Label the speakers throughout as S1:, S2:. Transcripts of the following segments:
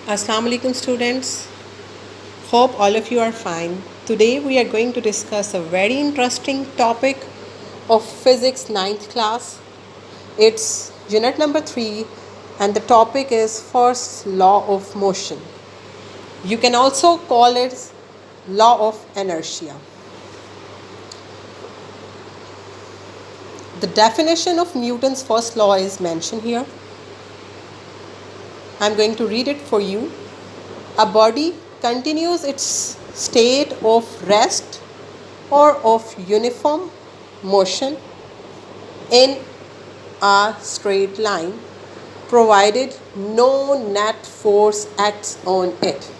S1: Assalamu alaikum students. Hope all of you are fine. Today we are going to discuss a very interesting topic of physics 9th class. It's unit number 3 and the topic is first law of motion. You can also call it law of inertia. The definition of Newton's first law is mentioned here. I'm going to read it for you. A body continues its state of rest or of uniform motion in a straight line provided no net force acts on it.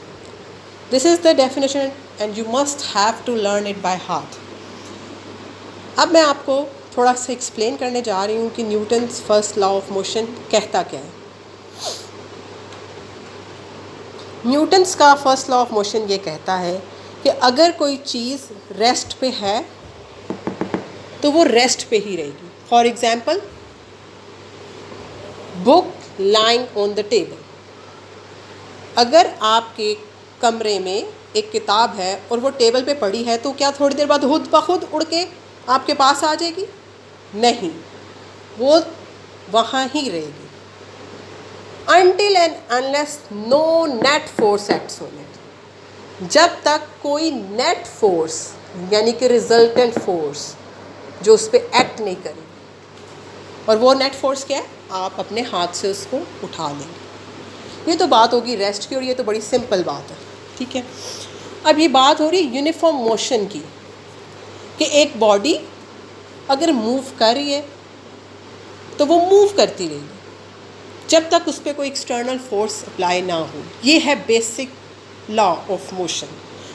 S1: This is the definition and you must have to learn it by heart. अब मैं आपको थोड़ा सा explain करने जा रही हूँ कि Newton's first law of motion कहता क्या है. न्यूटन्स का फर्स्ट लॉ ऑफ मोशन ये कहता है कि अगर कोई चीज़ रेस्ट पे है तो वो रेस्ट पे ही रहेगी. For example, book lying on the table. अगर आपके कमरे में एक किताब है और वो टेबल पे पड़ी है तो क्या थोड़ी देर बाद खुद ब खुद उड़ के आपके पास आ जाएगी? नहीं, वो वहाँ ही रहेगी. Until and unless no net force acts on it. जब तक कोई नेट फोर्स यानी कि रिजल्टेंट फोर्स जो उस पर एक्ट नहीं करेगी. और वो नेट फोर्स क्या है? आप अपने हाथ से उसको उठा लेंगे. ये तो बात होगी रेस्ट की और ये तो बड़ी सिंपल बात है. ठीक है, अब ये बात हो रही यूनिफॉर्म मोशन की कि एक बॉडी अगर मूव कर रही है तो वो मूव करती रहेगी जब तक उस पर कोई एक्सटर्नल फोर्स अप्लाई ना हो. ये है बेसिक लॉ ऑफ मोशन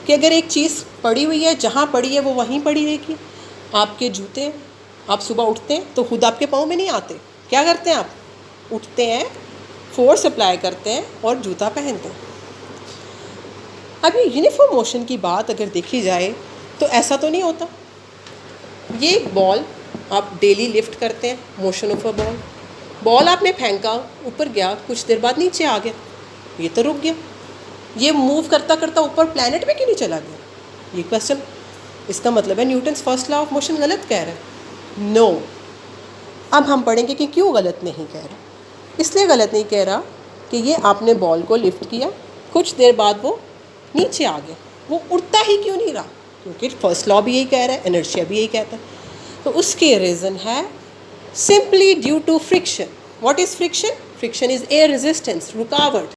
S1: कि अगर एक चीज़ पड़ी हुई है, जहाँ पड़ी है वो वहीं पड़ी रहेगी. आपके जूते, आप सुबह उठते हैं तो खुद आपके पाँव में नहीं आते. क्या करते हैं? आप उठते हैं, फोर्स अप्लाई करते हैं और जूता पहनते हैं. अब ये यूनिफॉर्म मोशन की बात अगर देखी जाए तो ऐसा तो नहीं होता. ये एक बॉल आप डेली लिफ्ट करते हैं, motion of a ball. Ball आपने फेंका, ऊपर गया, कुछ देर बाद नीचे आ गया, ये तो रुक गया. ये मूव करता करता ऊपर प्लैनेट में क्यों नहीं चला गया? ये क्वेश्चन. इसका मतलब है Newton's first law of motion गलत कह रहा है. नो. अब हम पढ़ेंगे कि क्यों गलत नहीं कह रहा. इसलिए गलत नहीं कह रहा कि ये आपने बॉल को लिफ्ट किया, कुछ देर बाद वो नीचे आ गया, वो उड़ता ही क्यों नहीं रहा? क्योंकि फर्स्ट लॉ भी यही कह रहा है, इनर्शिया भी यही कहता है. तो उसके रीज़न है simply due to friction. What is friction? Friction is air resistance, रुकावट.